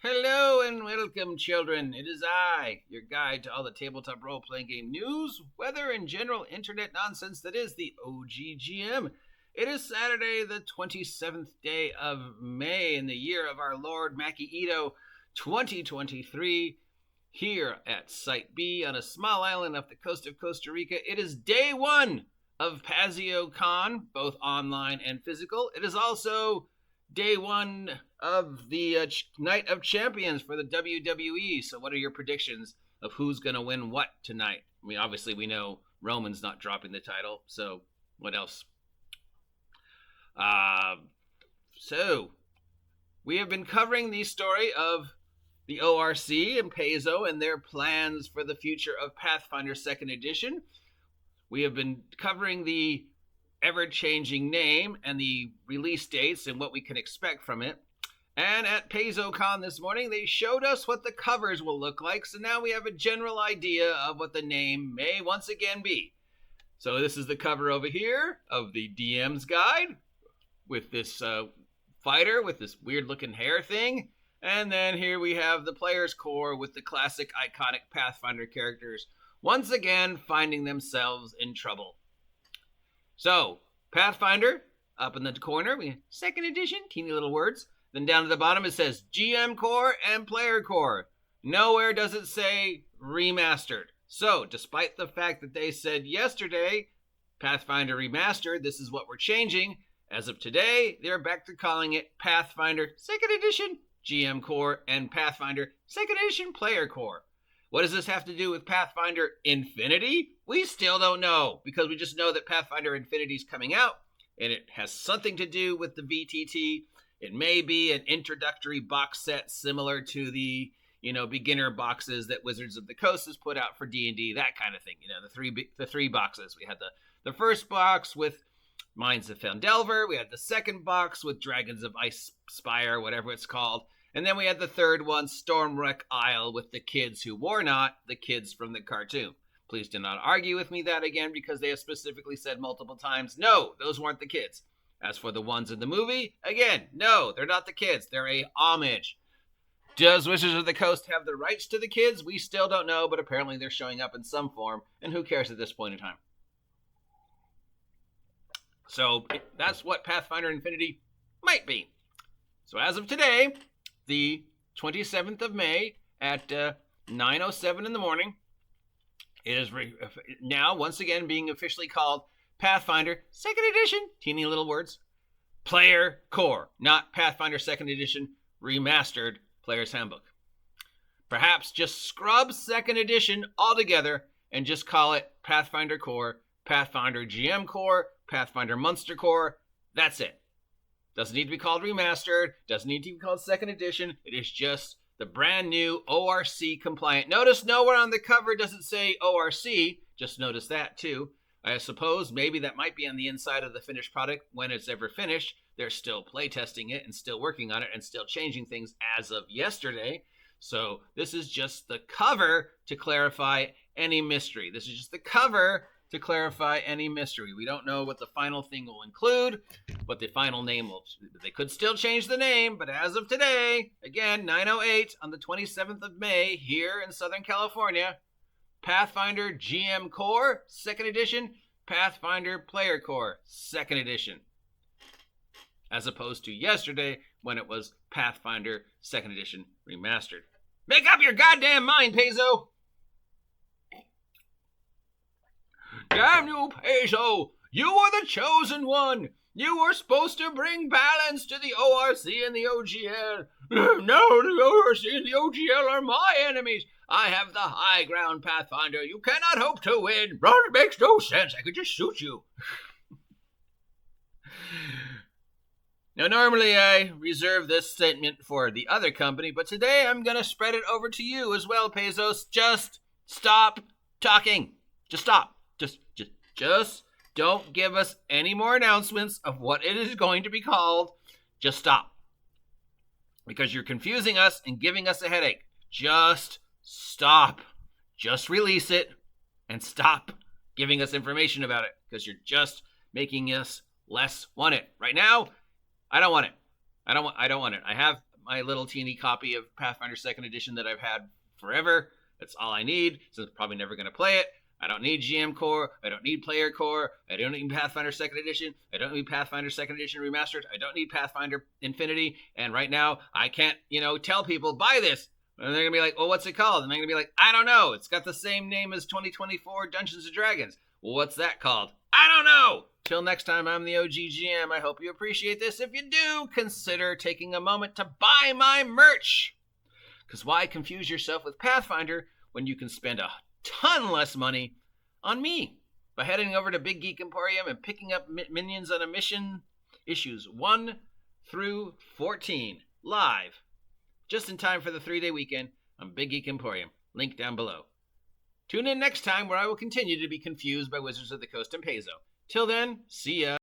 Hello and welcome, children. It is I, your guide to all the tabletop role-playing game news, weather, and general internet nonsense that is the OGGM. It is Saturday, the 27th day of May in the year of our Lord Maki Ito, 2023, here at Site B on a small island off the coast of Costa Rica. It is day one of Paizo Con, both online and physical. It is also day one of the Night of Champions for the WWE. So what are your predictions of who's going to win what tonight? I mean, obviously we know Roman's not dropping the title, so what else? So we have been covering the story of the ORC and Paizo and their plans for the future of Pathfinder 2nd Edition. We have been covering the ever-changing name and the release dates and what we can expect from it. And at PaizoCon this morning, they showed us what the covers will look like, so now we have a general idea of what the name may once again be. So this is the cover over here of the DM's guide with this fighter with this weird-looking hair thing. And then here we have the player's core with the classic iconic Pathfinder characters once again finding themselves in trouble. So, Pathfinder, up in the corner, we have 2nd edition, teeny little words. Then down at the bottom it says GM Core and Player Core. Nowhere does it say remastered. So, despite the fact that they said yesterday, Pathfinder Remastered, this is what we're changing, as of today, they're back to calling it Pathfinder 2nd edition, GM Core, and Pathfinder 2nd edition Player Core. What does this have to do with Pathfinder Infinity? We still don't know, because we just know that Pathfinder Infinity is coming out, and it has something to do with the VTT. It may be an introductory box set similar to the, beginner boxes that Wizards of the Coast has put out for D&D, that kind of thing. The three boxes. We had the first box with Minds of Fandelver. We had the second box with Dragons of Ice Spire, whatever it's called. And then we had the third one, Stormwreck Isle, with the kids who were not the kids from the cartoon. Please do not argue with me that again, because they have specifically said multiple times, no, those weren't the kids. As for the ones in the movie, again, no, they're not the kids. They're a homage. Does Wizards of the Coast have the rights to the kids? We still don't know, but apparently they're showing up in some form, and who cares at this point in time? So that's what Pathfinder Infinity might be. So as of today, the 27th of May at 9:07 in the morning, it is now once again being officially called Pathfinder 2nd Edition, teeny little words, Player Core, not Pathfinder 2nd Edition Remastered Player's Handbook. Perhaps just scrub 2nd Edition altogether and just call it Pathfinder Core, Pathfinder GM Core, Pathfinder Monster Core. That's it. Doesn't need to be called Remastered, doesn't need to be called 2nd Edition. It is just the brand new ORC compliant. Notice nowhere on the cover does it say ORC. Just notice that too. I suppose maybe that might be on the inside of the finished product when it's ever finished. They're still playtesting it and still working on it and still changing things as of yesterday. So this is just the cover to clarify any mystery. This is just the cover to clarify any mystery. We don't know what the final thing will include, what the final name will. They could still change the name, but as of today, again, 9:08 on the 27th of May here in Southern California, Pathfinder GM Core 2nd Edition, Pathfinder Player Core 2nd Edition. As opposed to yesterday when it was Pathfinder 2nd Edition Remastered. Make up your goddamn mind, Paizo! Damn you, Paizo! You are the chosen one! You were supposed to bring balance to the ORC and the OGL. No, the ORC and the OGL are my enemies. I have the high ground, Pathfinder. You cannot hope to win. Bro, it makes no sense. I could just shoot you. Now, normally I reserve this statement for the other company, but today I'm going to spread it over to you as well, Paizo. Just stop talking. Just stop. Just don't give us any more announcements of what it is going to be called. Just stop. Because you're confusing us and giving us a headache. Just stop. Just release it and stop giving us information about it, because you're just making us less want it. Right now, I don't want it. I don't want it. I have my little teeny copy of Pathfinder 2nd Edition that I've had forever. That's all I need, so I'm probably never going to play it. I don't need GM Core. I don't need Player Core. I don't need Pathfinder 2nd Edition. I don't need Pathfinder 2nd Edition Remastered. I don't need Pathfinder Infinity. And right now, I can't, tell people, buy this. And they're going to be like, well, what's it called? And I'm going to be like, I don't know. It's got the same name as 2024 Dungeons & Dragons. Well, what's that called? I don't know. Till next time, I'm the OG GM. I hope you appreciate this. If you do, consider taking a moment to buy my merch. Because why confuse yourself with Pathfinder when you can spend a ton less money on me by heading over to Big Geek Emporium and picking up Minions on a Mission issues 1 through 14 live just in time for the 3-day weekend on Big Geek Emporium. Link down below. Tune in next time where I will continue to be confused by Wizards of the Coast and Paizo. Till then, see ya.